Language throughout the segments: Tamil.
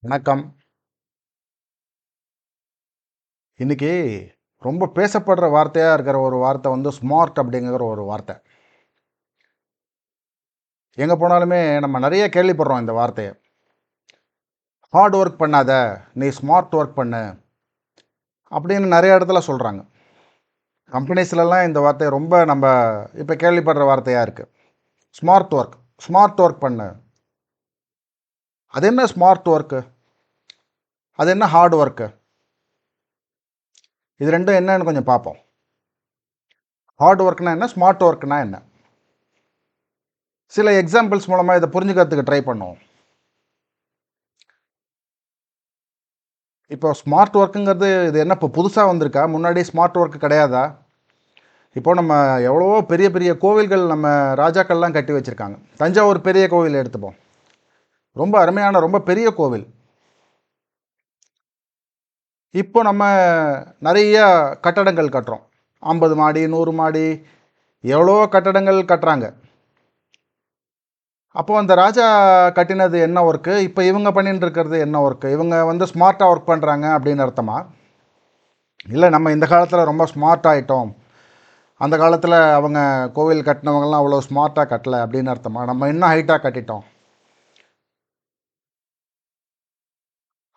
வணக்கம். இன்னைக்கு ரொம்ப பேசப்படுற வார்த்தையா இருக்கிற ஒரு வார்த்தை வந்து ஸ்மார்ட் அப்படிங்கிற ஒரு வார்த்தை. எங்க போனாலுமே நம்ம நெறைய கேள்விப்படுறோம் இந்த வார்த்தைய. "ஹார்ட் ஒர்க் பண்ணாத, நீ ஸ்மார்ட் ஒர்க் பண்ணு" அப்படின்னு நெறைய இடத்துல சொல்றாங்க. கம்பெனிஸ்லலாம் இந்த வார்த்தைய ரொம்ப நம்ப இப்ப கேள்விப்படுற வார்த்தையா இருக்கு. ஸ்மார்ட் ஒர்க், ஸ்மார்ட் ஒர்க் பண்ணு. அது என்ன ஸ்மார்ட் ஒர்க்கு? அது என்ன ஹார்ட் ஒர்க்கு? இது 2ம் என்னன்னு கொஞ்சம் பார்ப்போம். ஹார்ட் ஒர்க்னா என்ன? ஸ்மார்ட் ஒர்க்னா என்ன? சில எக்ஸாம்பிள்ஸ் மூலமா இத புரிஞ்சுக்கிறதுக்கு ட்ரை பண்ணுவோம். இப்போ ஸ்மார்ட் ஒர்க்குங்கிறது இது என்ன இப்போ புதுசா வந்திருக்கா? முன்னாடி ஸ்மார்ட் ஒர்க் கிடையாதா? இப்போ நம்ம எவ்வளவோ பெரிய பெரிய கோவில்கள் நம்ம ராஜாக்கள்லாம் கட்டி வச்சிருக்காங்க. தஞ்சாவூர் பெரிய கோவில் எடுத்துப்போம். ரொம்ப அருமையான, ரொம்ப பெரிய கோவில். இப்போ நம்ம நெறைய கட்டடங்கள் கட்டுறோம். 50 மாடி, 100 மாடி எவ்வளவோ கட்டடங்கள் கட்டுறாங்க. அப்போ அந்த ராஜா கட்டினது என்ன ஒர்க்கு? இப்போ இவங்க பண்ணிட்டு இருக்கிறது என்ன ஒர்க்கு? இவங்க வந்து ஸ்மார்ட்டா ஒர்க் பண்றாங்க அப்படின்னு அர்த்தமா? இல்ல நம்ம இந்த காலத்துல ரொம்ப ஸ்மார்ட் ஆயிட்டோம். அந்த காலத்துல அவங்க கோவில் கட்டினவங்கலாம் அவ்வளோ ஸ்மார்ட்டா கட்டல அப்படின்னு அர்த்தமா? நம்ம இன்னும் ஹைட்டா கட்டிட்டோம்.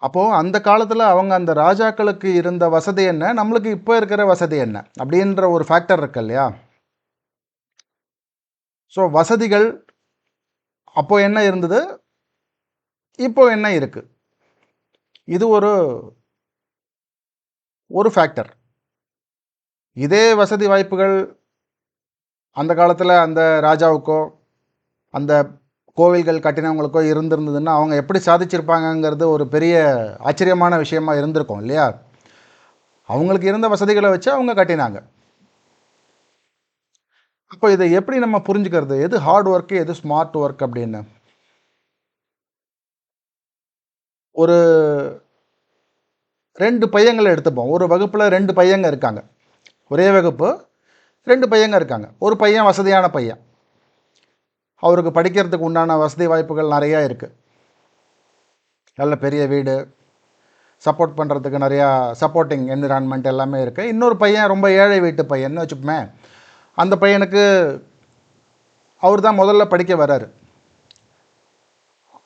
அப்போ அந்த காலத்துல அவங்க அந்த ராஜாக்களுக்கு இருந்த வசதி என்ன? நம்மளுக்கு இப்போ இருக்கிற வசதி என்ன? அப்படின்ற ஒரு ஃபேக்டர் இருக்கு இல்லையா? ஸோ வசதிகள் அப்போ என்ன இருந்தது? இப்போ என்ன இருக்கு? இது ஒரு ஒரு ஃபேக்டர். இதே வசதி வாய்ப்புகள் அந்த காலத்துல அந்த ராஜாவுக்கோ, அந்த கோவில்கள் கட்டினவங்களுக்கோ இருந்திருந்ததுன்னா, அவங்க எப்படி சாதிச்சிருப்பாங்கங்கிறது ஒரு பெரிய ஆச்சரியமான விஷயமா இருந்திருக்கும் இல்லையா? அவங்களுக்கு இருந்த வசதிகள வச்சு அவங்க கட்டினாங்க. அப்போ இத எப்படி நம்ம புரிஞ்சுக்கிறது? எது ஹார்ட் ஒர்க், எது ஸ்மார்ட் ஒர்க் அப்படின்னு? ஒரு 2 பையங்கள எடுத்துப்போம். ஒரு வகுப்புல 2 பையங்க இருக்காங்க. ஒரே வகுப்பு 2 பையங்க இருக்காங்க. ஒரு பையன் வசதியான பையன். அவருக்கு படிக்கிறதுக்கு உண்டான வசதி வாய்ப்புகள் நெறையா இருக்கு. நல்ல பெரிய வீடு, சப்போர்ட் பண்ணுறதுக்கு நிறையா சப்போர்ட்டிங் என்விரான்மெண்ட் எல்லாமே இருக்குது. இன்னொரு பையன் ரொம்ப ஏழை வீட்டு பையன்னு வச்சுப்போமே. அந்த பையனுக்கு அவர் தான் முதல்ல படிக்க வராரு.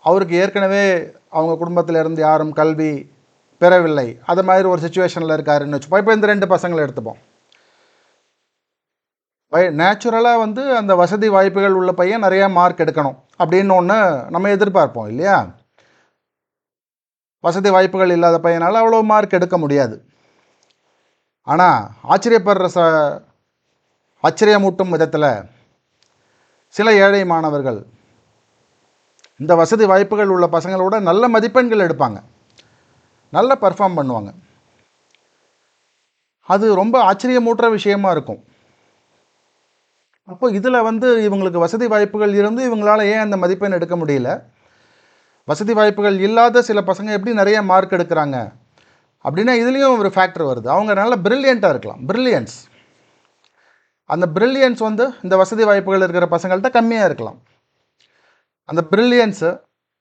அவருக்கு ஏற்கனவே அவங்க குடும்பத்தில் இருந்து யாரும் கல்வி பெறவில்லை. அது மாதிரி ஒரு சுச்சுவேஷனில் இருக்காருன்னு வச்சுப்போம். இப்போ இந்த 2 பசங்களை எடுத்துப்போம். நேச்சுரலாக வந்து அந்த வசதி வாய்ப்புகள் உள்ள பையன் நிறையா மார்க் எடுக்கணும் அப்படின்னு ஒன்று நம்ம எதிர்பார்ப்போம் இல்லையா? வசதி வாய்ப்புகள் இல்லாத பையனால் அவ்வளோ மார்க் எடுக்க முடியாது. ஆனால் ஆச்சரியப்படுற ஆச்சரியமூட்டும் விதத்தில் சில ஏழை மாணவர்கள் இந்த வசதி வாய்ப்புகள் உள்ள பசங்களோட நல்ல மதிப்பெண்கள் எடுப்பாங்க, நல்ல பர்ஃபார்ம் பண்ணுவாங்க. அது ரொம்ப ஆச்சரியமூட்டுற விஷயமா இருக்கும். அப்போ இதில் வந்து இவங்களுக்கு வசதி வாய்ப்புகள் இருந்து இவங்களால ஏன் அந்த மதிப்பெண் எடுக்க முடியல? வசதி வாய்ப்புகள் இல்லாத சில பசங்க எப்படி நிறைய மார்க் எடுக்கிறாங்க அப்படின்னா இதுலேயும் ஒரு ஃபேக்டர் வருது. அவங்க நல்ல பிரில்லியண்ட்டாக இருக்கலாம், பிரில்லியன்ஸ். அந்த பிரில்லியன்ஸ் வந்து இந்த வசதி வாய்ப்புகள் இருக்கிற பசங்கள்கிட்ட கம்மியாக இருக்கலாம். அந்த பிரில்லியன்ஸு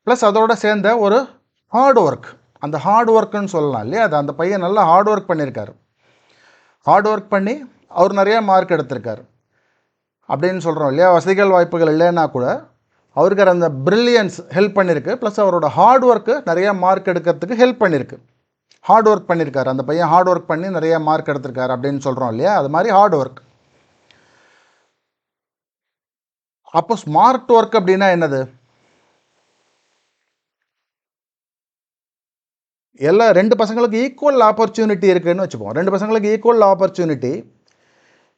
ப்ளஸ் அதோட சேர்ந்த ஒரு ஹார்ட் ஒர்க், அந்த ஹார்ட் ஒர்க்குன்னு சொல்லலாம் இல்லையா? அது அந்த பையன் நல்லா ஹார்ட் ஒர்க் பண்ணியிருக்காரு. ஹார்ட் ஒர்க் பண்ணி அவர் நிறையா மார்க் எடுத்திருக்காரு அப்படின்னு சொல்கிறோம் இல்லையா? வசதிகள் வாய்ப்புகள் இல்லைன்னா கூட அவருக்கு அந்த பிரில்லியன்ஸ் ஹெல்ப் பண்ணியிருக்கு. ப்ளஸ் அவரோட ஹார்ட் ஒர்க்கு நிறையா மார்க் எடுக்கிறதுக்கு ஹெல்ப் பண்ணியிருக்கு. ஹார்ட் ஒர்க் பண்ணியிருக்காரு அந்த பையன், ஹார்ட் ஒர்க் பண்ணி நிறையா மார்க் எடுத்திருக்காரு அப்படின்னு சொல்கிறோம் இல்லையா? அது மாதிரி ஹார்ட் ஒர்க். அப்போ ஸ்மார்ட் ஒர்க் அப்படின்னா என்னது? எல்லா 2 பசங்களுக்கு ஈக்குவல் ஆப்பர்ச்சுனிட்டி இருக்குன்னு வச்சுப்போம். 2 பசங்களுக்கு equal opportunity,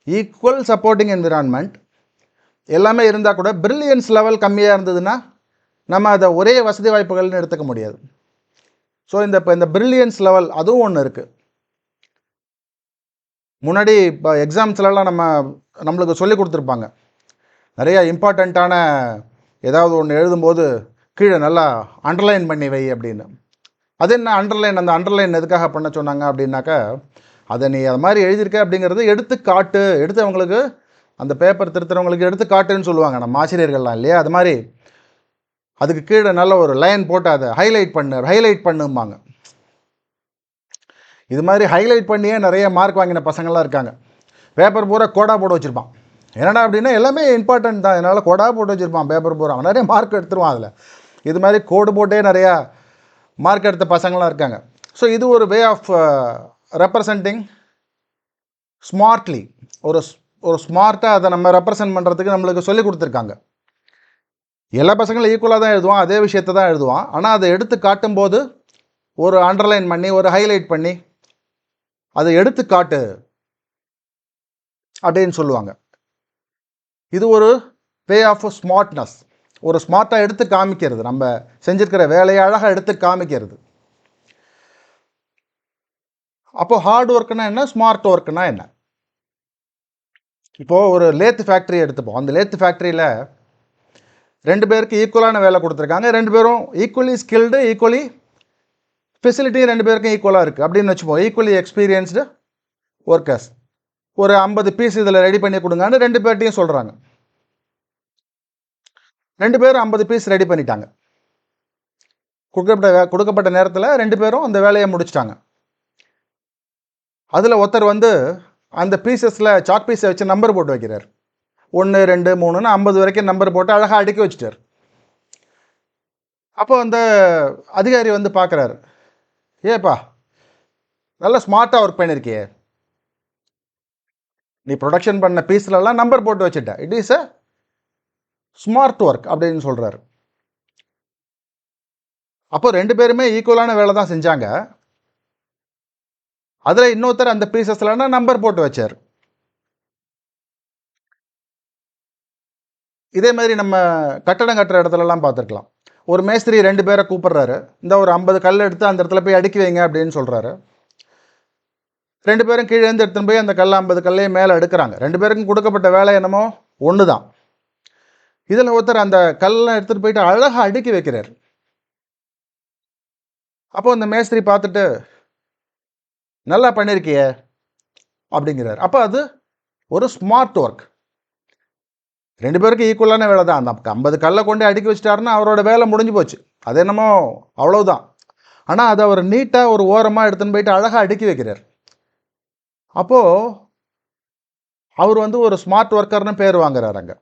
equal supporting environment எல்லாமே இருந்தால் கூட பிரில்லியன்ஸ் லெவல் கம்மியாக இருந்ததுன்னா நம்ம அதை ஒரே வசதி வாய்ப்புகள்னு எடுத்துக்க முடியாது. ஸோ இப்போ இந்த பிரில்லியன்ஸ் லெவல் அதுவும் ஒன்று இருக்குது. முன்னாடி இப்போ எக்ஸாம்ஸ்லலாம் நம்மளுக்கு சொல்லி கொடுத்துருப்பாங்க. நிறையா இம்பார்ட்டண்ட்டான ஏதாவது ஒன்று எழுதும்போது கீழே நல்லா அண்டர்லைன் பண்ணி வை அப்படின்னு. அது என்ன அண்டர்லைன்? அந்த அண்டர்லைன் எதுக்காக பண்ண சொன்னாங்க அப்படின்னாக்கா, அதை நீ அது மாதிரி எழுதியிருக்க அப்படிங்கிறது எடுத்து காட்டு, எடுத்து அவங்களுக்கு அந்த பேப்பர் திருத்துறவங்களுக்கு எடுத்து காட்டுன்னு சொல்லுவாங்க நம்ம ஆசிரியர்கள்லாம் இல்லையா? அது மாதிரி அதுக்கு கீழே நல்ல ஒரு லைன் போட்டு அதை ஹைலைட் பண்ணும்பாங்க. இது மாதிரி ஹைலைட் பண்ணியே நிறைய மார்க் வாங்கின பசங்கள்லாம் இருக்காங்க. பேப்பர் பூரா கோடா போட்டு வச்சுருப்பான். என்னடா அப்படின்னா எல்லாமே இம்பார்ட்டன்ட் தான், அதனால் கோடா போட்டு வச்சுருப்பான் பேப்பர் பூரா. அவன் நிறைய மார்க் எடுத்துருவான் அதில். இது மாதிரி கோடு போட்டே நிறையா மார்க் எடுத்த பசங்களாம் இருக்காங்க. ஸோ இது ஒரு வே ஆஃப் ரெப்ரசன்டிங் ஸ்மார்ட்லி. ஒரு ஸ்மார்ட்டாக அதை நம்ம ரெப்ரசன்ட் பண்ணுறதுக்கு நம்மளுக்கு சொல்லி கொடுத்துருக்காங்க. எல்லா பசங்களும் ஈக்குவலாக தான் எழுதுவான், அதே விஷயத்தை தான் எழுதுவான். ஆனால் அதை எடுத்து காட்டும்போது ஒரு அண்டர்லைன் பண்ணி ஒரு ஹைலைட் பண்ணி அதை எடுத்து காட்டு அப்படின்னு சொல்லுவாங்க. இது ஒரு வே ஆஃப் ஸ்மார்ட்னஸ். ஒரு ஸ்மார்ட்டாக எடுத்து காமிக்கிறது, நம்ம செஞ்சிருக்கிற வேலையை அழகாக எடுத்து காமிக்கிறது. அப்போது ஹார்ட் ஒர்க்குனா என்ன, ஸ்மார்ட் ஒர்க்குனா என்ன? இப்போது ஒரு லேத் ஃபேக்ட்ரி எடுத்துப்போம். அந்த லேத் ஃபேக்ட்ரியில் 2 பேருக்கு ஈக்குவலான வேலை கொடுத்துருக்காங்க. 2 பேரும் ஈக்குவலி ஸ்கில்டு, ஈக்குவலி ஃபெசிலிட்டி 2 பேருக்கும் ஈக்குவலாக இருக்குது அப்படின்னு வச்சுப்போம். Equally experienced workers. ஒரு 50 பீஸ் இதில் ரெடி பண்ணி கொடுங்கன்னு 2 பேர்ட்டையும் சொல்கிறாங்க. 2 பேரும் 50 பீஸ் ரெடி பண்ணிட்டாங்க. கொடுக்கப்பட்ட நேரத்தில் 2 பேரும் அந்த வேலையை முடிச்சிட்டாங்க. அதில் ஒருத்தர் வந்து அந்த பீசஸில் சாக் பீஸை வச்சு நம்பர் போட்டு வைக்கிறார். 1 2 3ன்னு 50 வரைக்கும் நம்பர் போட்டு அழகாக அடுக்கி வச்சுட்டார். அப்போ அந்த அதிகாரி வந்து பார்க்குறாரு, ஏப்பா நல்லா ஸ்மார்ட்டாக ஒர்க் பண்ணியிருக்கியே, நீ ப்ரொடக்ஷன் பண்ண பீஸ்லலாம் நம்பர் போட்டு வச்சுட்ட, it is a smart work அப்படின்னு சொல்கிறாரு. அப்போ 2 பேருமே ஈக்குவலான வேலை தான் செஞ்சாங்க. அதில் இன்னொருத்தர் அந்த பீசஸ்லாம் நம்பர் போட்டு வச்சார். இதே மாதிரி நம்ம கட்டடம் கட்டுற இடத்துலலாம் பார்த்துருக்கலாம். ஒரு மேஸ்திரி 2 பேரை கூப்பிட்றாரு, இந்த ஒரு 50 கல் எடுத்து அந்த இடத்துல போய் அடுக்கி வைங்க அப்படின்னு சொல்கிறாரு. 2 பேரும் கீழே இருந்து எடுத்துன்னு போய் அந்த 50 கல்லையும் மேலே எடுக்கிறாங்க. 2 பேருக்கும் கொடுக்கப்பட்ட வேலை என்னமோ ஒன்று தான். இதில் ஒருத்தர் அந்த கல்லாம் எடுத்துகிட்டு போயிட்டு அழகாக அடுக்கி வைக்கிறார். அப்போ அந்த மேஸ்திரி பார்த்துட்டு நல்லா பண்ணியிருக்கிய அப்படிங்கிறார். அப்போ அது ஒரு ஸ்மார்ட் ஒர்க். 2 பேருக்கு ஈக்குவலான வேலை தான். அந்த 50 கல்லை கொண்டு அடுக்கி வச்சிட்டாருன்னா அவரோட வேலை முடிஞ்சு போச்சு. அது என்னமோ அவ்வளவுதான். ஆனால் அதை அவர் நீட்டாக ஒரு ஓரமாக எடுத்துன்னு போயிட்டு அழகாக அடுக்கி வைக்கிறார். அப்போது அவர் வந்து ஒரு ஸ்மார்ட் ஒர்க்கர்னு பேர் வாங்குறாரு அங்கே,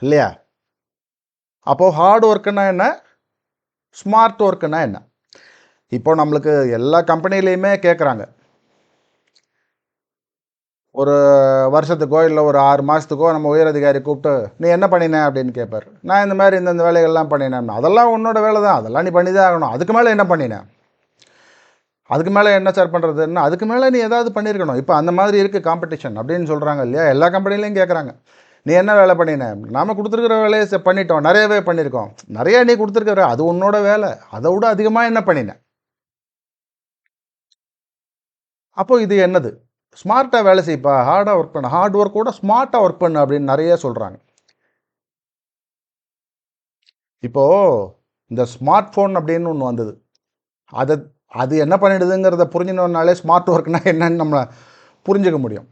இல்லையா? அப்போது ஹார்ட் ஒர்க்குன்னா என்ன, ஸ்மார்ட் ஒர்க்குன்னா என்ன? இப்போ நம்மளுக்கு எல்லா கம்பெனிலையுமே கேட்குறாங்க, ஒரு வருஷத்துக்கோ இல்லை ஒரு 6 மாதத்துக்கோ நம்ம உயர் அதிகாரி கூப்பிட்டு நீ என்ன பண்ணினேன் அப்படின்னு கேட்பார். நான் இந்த மாதிரி இந்த வேலைகள்லாம் பண்ணினேன். அதெல்லாம் உன்னோட வேலை தான், அதெல்லாம் நீ பண்ணி தான் ஆகணும். அதுக்கு மேலே என்ன பண்ணினேன், அதுக்கு மேலே என்ன சார் பண்ணுறதுன்னா, அதுக்கு மேலே நீ ஏதாவது பண்ணியிருக்கணும். இப்போ அந்த மாதிரி இருக்குது காம்படிஷன் அப்படின்னு சொல்கிறாங்க இல்லையா? எல்லா கம்பெனிலையும் கேட்குறாங்க, நீ என்ன வேலை பண்ணினேன். நாம் கொடுத்துருக்குற வேலையை பண்ணிட்டோம், நிறையவே பண்ணியிருக்கோம். நிறையா நீ கொடுத்துருக்குற, அது உன்னோட வேலை, அதை விட அதிகமாக என்ன பண்ணினேன். அப்போ இது என்னது, ஸ்மார்ட்டாக வேலை செய்ப்பா, ஹார்டாக ஒர்க் பண்ண, ஹார்ட் ஒர்க்கோட ஸ்மார்ட்டாக ஒர்க் பண்ணு அப்படின்னு நிறைய சொல்கிறாங்க. இப்போது இந்த ஸ்மார்ட் ஃபோன் அப்படின்னு ஒன்று வந்தது. அது என்ன பண்ணிடுதுங்கிறத புரிஞ்சுனோம்னாலே ஸ்மார்ட் ஒர்க்னா என்னன்னு நம்ம புரிஞ்சுக்க முடியும்.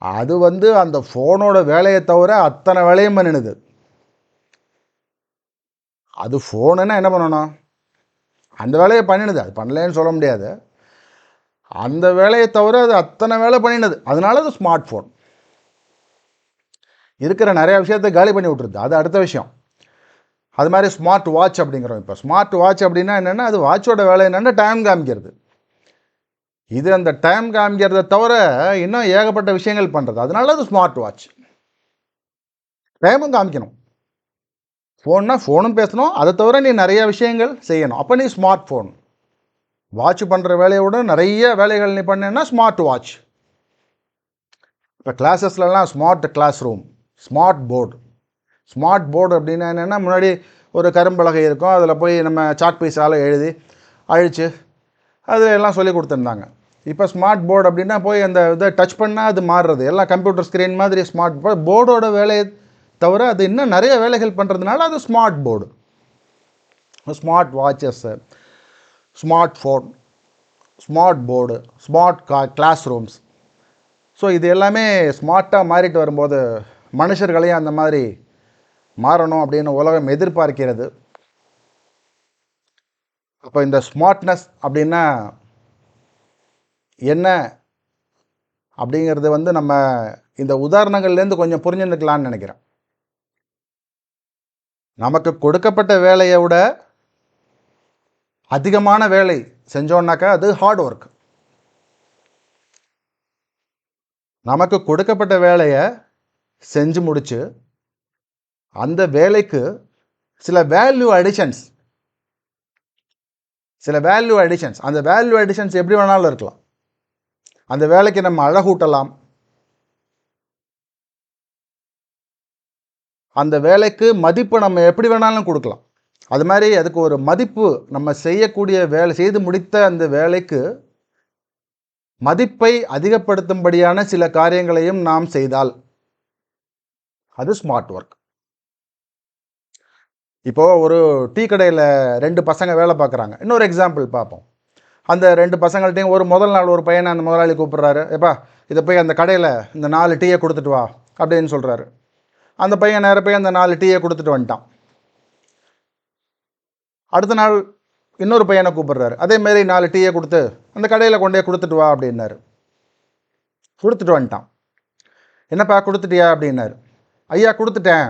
அது வந்து அந்த ஃபோனோட வேலையை தவிர அத்தனை வேலையும் பண்ணிடுது. அது ஃபோனுன்னா என்ன பண்ணணும், அந்த வேலையை பண்ணிடுது, அது பண்ணலேன்னு சொல்ல முடியாது. அந்த வேலையை தவிர அது அத்தனை வேலை பண்ணிடுது, அதனால அது ஸ்மார்ட் ஃபோன். இருக்கிற நிறையா விஷயத்தை காலி பண்ணி விட்டுருது, அது அடுத்த விஷயம். அது மாதிரி ஸ்மார்ட் வாட்ச் அப்படிங்கிறோம். இப்போ ஸ்மார்ட் வாட்ச் அப்படின்னா என்னென்னா, அது வாட்சோட வேலை என்னென்னா டைம் காமிக்கிறது. இது அந்த டைம் காமிக்கிறத தவிர இன்னும் ஏகப்பட்ட விஷயங்கள் பண்ணுறது, அதனால அது ஸ்மார்ட் வாட்ச். டைமும் காமிக்கணும், ஃபோன்னா ஃபோனும் பேசணும், அதை தவிர நீ நிறைய விஷயங்கள் செய்யணும். அப்போ நீ ஸ்மார்ட் ஃபோன். வாட்ச் பண்ணுற வேலையோட நிறைய வேலைகள் நீ பண்ணேன்னா ஸ்மார்ட் வாட்ச். இப்போ கிளாஸஸ்லாம் smart class room, smart board. Smart board அப்படின்னா என்னென்னா, முன்னாடி ஒரு கரும்பலகை இருக்கும், அதில் போய் நம்ம சாக் பீஸால் எழுதி அழித்து அதில் எல்லாம் சொல்லி கொடுத்துருந்தாங்க. இப்போ ஸ்மார்ட் போர்டு அப்படின்னா போய் அந்த இதை டச் பண்ணால் அது மாறுறது, எல்லாம் கம்ப்யூட்டர் ஸ்க்ரீன் மாதிரி ஸ்மார்ட் போர்டோட வேலையை தவிர அது இன்னும் நிறைய வேலைகள் பண்ணுறதுனால அது smart board. Smart watches, smart phone, smart board, smart class rooms. So இது எல்லாமே ஸ்மார்ட்டாக மாறிட்டு வரும்போது மனுஷர்களையும் அந்த மாதிரி மாறணும் அப்படின்னு உலகம் எதிர்பார்க்கிறது. அப்போ இந்த ஸ்மார்ட்னஸ் அப்படின்னா என்ன அப்படிங்கிறது வந்து நம்ம இந்த உதாரணங்கள்லேருந்து கொஞ்சம் புரிஞ்சுக்கலான்னு நினைக்கிறேன். நமக்கு கொடுக்கப்பட்ட வேலையை விட அதிகமான வேலை செஞ்சோன்னாக்கா அது ஹார்ட் ஒர்க். நமக்கு கொடுக்கப்பட்ட வேலையை செஞ்சு முடிச்சு அந்த வேலைக்கு சில வேல்யூ அடிஷன்ஸ் அந்த வேல்யூ அடிஷன்ஸ் எப்படி வேணாலும் இருக்கலாம். அந்த வேலைக்கு நம்ம அழகூட்டலாம், அந்த வேலைக்கு மதிப்பு நம்ம எப்படி வேணாலும் கொடுக்கலாம். அது மாதிரி அதுக்கு ஒரு மதிப்பு, நம்ம செய்யக்கூடிய வேலை, செய்து முடித்த அந்த வேலைக்கு மதிப்பை அதிகப்படுத்தும்படியான சில காரியங்களையும் நாம் செய்தால் அது ஸ்மார்ட் ஒர்க். இப்போ ஒரு டீ கடையில் 2 பசங்க வேலை பார்க்குறாங்க. இன்னொரு எக்ஸாம்பிள் பார்ப்போம். அந்த 2 பசங்கள்ட்டையும் முதல் நாள் ஒரு பையனை அந்த முதலாளி கூப்பிட்றாரு. எப்பா இதை போய் அந்த கடையில் இந்த 4 டீயை கொடுத்துட்டு வா அப்படின்னு சொல்கிறாரு. அந்த பையன் நேர போய் அந்த 4 டீயை கொடுத்துட்டு வந்துட்டான். அடுத்த நாள் இன்னொரு பையனை கூப்பிட்றாரு. அதேமாரி 4 டீயை கொடுத்து அந்த கடையில் கொண்டே கொடுத்துட்டு வா அப்படின்னாரு. கொடுத்துட்டு வந்துட்டான். என்னப்பா கொடுத்துட்டியா அப்படின்னாரு. ஐயா கொடுத்துட்டேன்.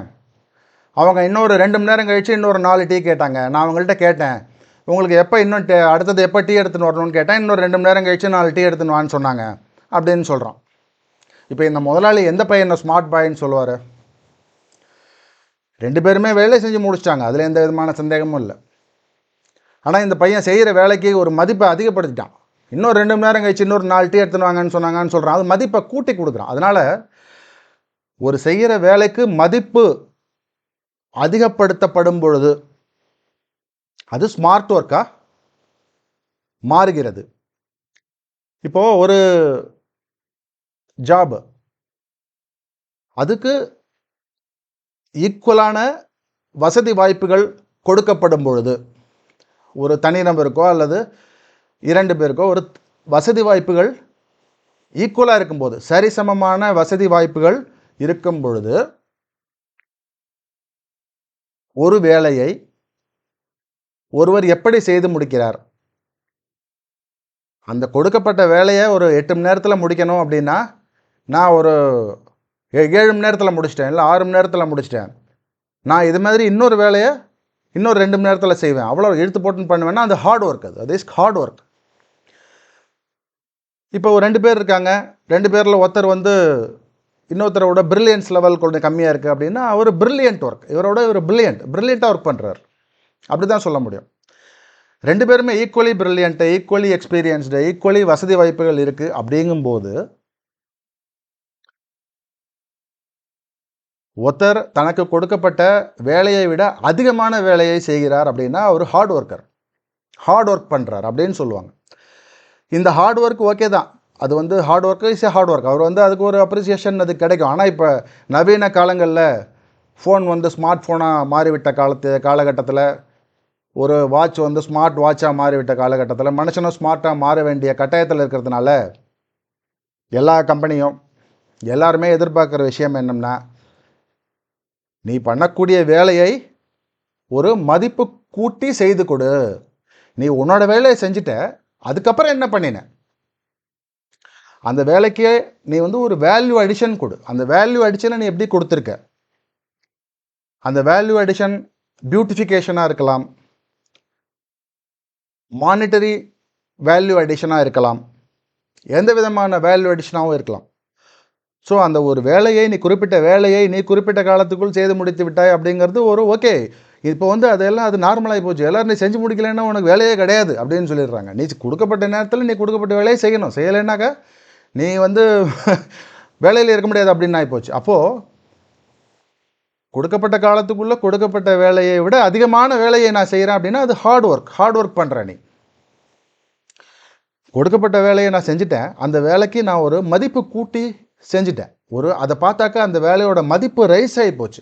அவங்க இன்னொரு 2 மணி நேரம் கழித்து இன்னொரு 4 டீ கேட்டாங்க. நான் அவங்கள்ட்ட கேட்டேன், உங்களுக்கு எப்போ இன்னும் அடுத்தது எப்போ டீ எடுத்துன்னு வரணும்னு கேட்டேன். இன்னொரு 2 மணி நேரம் கழித்து 4 டீ எடுத்துன்னு வான்னு சொன்னாங்க அப்படின்னு சொல்கிறான். இப்போ இந்த முதலாளி எந்த பையனை ஸ்மார்ட் பாயின்னு சொல்லுவார்? 2 பேருமே வேலை செஞ்சு முடிச்சிட்டாங்க, அதில் எந்த விதமான சந்தேகமும் இல்லை. ஆனால் இந்த பையன் செய்கிற வேலைக்கு ஒரு மதிப்பை அதிகப்படுத்திட்டான். இன்னொரு 2 மணி நேரம் கழிச்சு இன்னொரு 4 டீ எடுத்துன்னு வாங்கன்னு சொன்னாங்கன்னு சொல்கிறான். அது மதிப்பை கூட்டி கொடுக்குறான். அதனால் ஒரு செய்கிற வேலைக்கு மதிப்பு அதிகப்படுத்தப்படும் பொழுது அது ஸ்மார்ட் ஒர்க்கா மாறுகிறது. இப்போ ஒரு ஜாப், அதுக்கு ஈக்குவலான வசதி வாய்ப்புகள் கொடுக்கப்படும் பொழுது, ஒரு தனிநபருக்கோ அல்லது 2 பேருக்கோ ஒரு வசதி வாய்ப்புகள் ஈக்குவலாக இருக்கும்போது, சரிசமமான வசதி வாய்ப்புகள் இருக்கும் பொழுது, ஒரு வேலையை ஒருவர் எப்படி செய்து முடிக்கிறார்? அந்த கொடுக்கப்பட்ட வேலையை ஒரு 8 மணி நேரத்தில் முடிக்கணும் அப்படின்னா, நான் ஒரு 7 மணி நேரத்தில் முடிச்சிட்டேன், இல்லை 6 மணி நேரத்தில் முடிச்சிட்டேன். நான் இது மாதிரி இன்னொரு வேலையை இன்னொரு 2 மணி நேரத்தில் செய்வேன், அவ்வளோ இழுத்து போட்டுன்னு பண்ணுவேன்னா அது ஹார்ட் ஒர்க். அது இஸ் ஹார்ட் ஒர்க். இப்போ 2 பேர் இருக்காங்க. 2 பேரில் ஒருத்தர் வந்து இன்னொருத்தரோட பிரில்லியன்ஸ் லெவல் கொஞ்சம் கம்மியாக இருக்குது அப்படின்னா அவர் பிரில்லியன்ட் ஒர்க், இவரோட இவர் பிரில்லியண்ட்டாக ஒர்க் பண்ணுறாரு, அப்படி தான் சொல்ல முடியும். 2 பேருமே equally brilliant, equally experienced, equally வசதி வாய்ப்புகள் இருக்குது. அப்படிங்கும்போது ஒருத்தர் தனக்கு கொடுக்கப்பட்ட வேலையை விட அதிகமான வேலையை செய்கிறார் அப்படின்னா அவர் ஹார்ட் ஒர்க்கர், ஹார்ட் ஒர்க் பண்ணுறார் அப்படின்னு சொல்லுவாங்க. இந்த ஹார்ட் ஒர்க் ஓகே தான், அது வந்து hard work is hard work. அவர் வந்து அதுக்கு ஒரு அப்ரிசியேஷன் அது கிடைக்கும். ஆனால் இப்போ நவீன காலங்களில் ஃபோன் வந்து ஸ்மார்ட் ஃபோனாக மாறிவிட்ட காலகட்டத்தில், ஒரு வாட்ச் வந்து ஸ்மார்ட் வாட்சாக மாறிவிட்ட காலகட்டத்தில், மனுஷனும் ஸ்மார்ட்டாக மாற வேண்டிய கட்டாயத்தில் இருக்கிறதுனால எல்லா கம்பெனியும் எல்லாருமே எதிர்பார்க்குற விஷயம் என்னன்னா, நீ பண்ணக்கூடிய வேலையை ஒரு மதிப்பு கூட்டி செய்து கொடு. நீ உன்னோட வேலையை செஞ்சுட்ட, அதுக்கப்புறம் என்ன பண்ணின, அந்த வேலைக்கே நீ வந்து ஒரு வேல்யூ அடிஷன் கொடு. அந்த வேல்யூ அடிஷனை நீ எப்படி கொடுத்துருக்க, அந்த வேல்யூ அடிஷன் பியூட்டிஃபிகேஷனாக இருக்கலாம், மானிட்டரி வேல்யூ அடிஷனாக இருக்கலாம், எந்த விதமான வேல்யூ அடிஷனாகவும் இருக்கலாம். ஸோ அந்த ஒரு வேலையை நீ குறிப்பிட்ட காலத்துக்குள் செய்து முடித்து விட்டாய் அப்படிங்கிறது ஒரு ஓகே. இப்போ வந்து அதெல்லாம் அது நார்மலாகி போச்சு. எல்லோரும் நீ செஞ்சு முடிக்கலைன்னா உனக்கு வேலையே கிடையாது அப்படின்னு சொல்லிடுறாங்க. நீ கொடுக்கப்பட்ட நேரத்தில் நீ கொடுக்கப்பட்ட வேலையை செய்யணும், செய்யலைன்னாக்கா நீ வந்து வேலையில் இருக்க முடியாது அப்படின்னு ஆகிப்போச்சு. அப்போது கொடுக்கப்பட்ட காலத்துக்குள்ளே கொடுக்கப்பட்ட வேலையை விட அதிகமான வேலையை நான் செய்கிறேன் அப்படின்னா அது ஹார்ட் ஒர்க் பண்ணுறேன். நீ கொடுக்கப்பட்ட வேலையை நான் செஞ்சுட்டேன், அந்த வேலைக்கு நான் ஒரு மதிப்பு கூட்டி செஞ்சுட்டேன். அதை பார்த்தாக்கா அந்த வேலையோட மதிப்பு ரைஸ் ஆகி போச்சு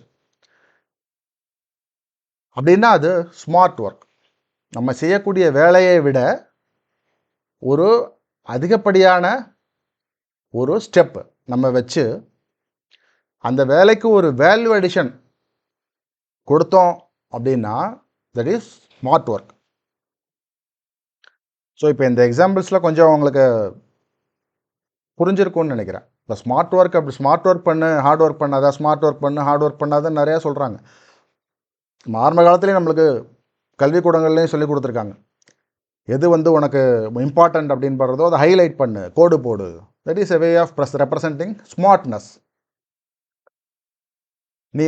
அப்படின்னா அது ஸ்மார்ட் ஒர்க். நம்ம செய்யக்கூடிய வேலையை விட ஒரு அதிகப்படியான ஒரு ஸ்டெப் நம்ம வச்சு அந்த வேலைக்கு ஒரு வேல்யூ அடிஷன் கொடுத்தோம் அப்படின்னா that is smart work. So இப்போ இந்த எக்ஸாம்பிள்ஸில் கொஞ்சம் உங்களுக்கு புரிஞ்சிருக்கும்னு நினைக்கிறேன். இப்போ ஸ்மார்ட் ஒர்க் அப்படி ஸ்மார்ட் ஒர்க் பண்ணு, ஹார்ட் ஒர்க் பண்ணாதா, ஸ்மார்ட் ஒர்க் பண்ணு, ஹார்ட் ஒர்க் பண்ணாதான் நிறையா சொல்கிறாங்க. ஆரம்ப காலத்துலேயும் நம்மளுக்கு கல்விக்கூடங்கள்லேயும் சொல்லி கொடுத்துருக்காங்க. எது உனக்கு இம்பார்ட்டண்ட் அப்படின்னு படுறதோ அதை ஹைலைட் பண்ணு, கோடு போடு. That is a way of representing smartness. நீ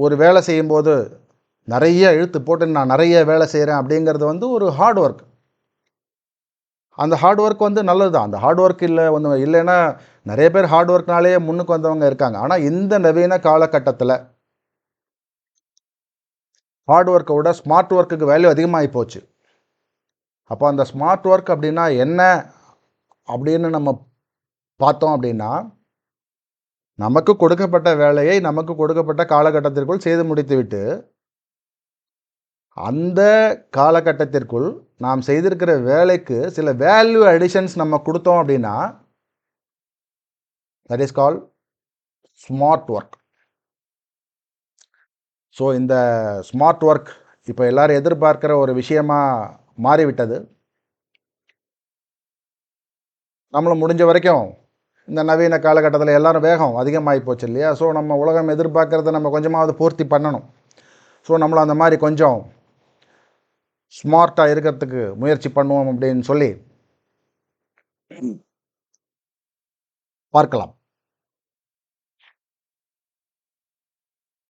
ஒரு வேலை செய்யும்போது நிறைய இழுத்து போட்டு நான் நிறைய வேலை செய்கிறேன் அப்படிங்கிறது ஒரு ஹார்ட் ஒர்க். அந்த ஹார்ட் ஒர்க் நல்லது தான். அந்த ஹார்ட் ஒர்க் இல்லைன்னா நிறைய பேர் ஹார்ட் ஒர்க்னாலே முன்னுக்கு வந்தவங்க இருக்காங்க. ஆனால் இந்த நவீன காலகட்டத்தில் ஹார்ட் ஒர்க்கை விட ஸ்மார்ட் ஒர்க்குக்கு வேல்யூ அதிகமாகி போச்சு. அப்போ அந்த ஸ்மார்ட் ஒர்க் அப்படின்னா என்ன அப்படின்னு நம்ம பார்த்தோம் அப்படின்னா, நமக்கு கொடுக்கப்பட்ட வேலையை நமக்கு கொடுக்கப்பட்ட காலகட்டத்திற்குள் செய்து முடித்துவிட்டு, அந்த காலகட்டத்திற்குள் நாம் செய்திருக்கிற வேலைக்கு சில வேல்யூ அடிஷன்ஸ் நம்ம கொடுத்தோம் அப்படின்னா that is call smart work. So இந்த ஸ்மார்ட் ஒர்க் இப்போ எல்லாரும் எதிர்பார்க்கிற ஒரு விஷயமா மாறிவிட்டது. நம்மளும் முடிஞ்ச வரைக்கும் இந்த நவீன காலகட்டத்தில் எல்லாரும் வேகம் அதிகமாகி போச்சு இல்லையா? ஸோ நம்ம உலகம் எதிர்பார்க்கறத நம்ம கொஞ்சமாவது பூர்த்தி பண்ணணும். ஸோ நம்மளும் அந்த மாதிரி கொஞ்சம் ஸ்மார்ட்டாக இருக்கிறதுக்கு முயற்சி பண்ணுவோம் அப்படின்னு சொல்லி பார்க்கலாம்.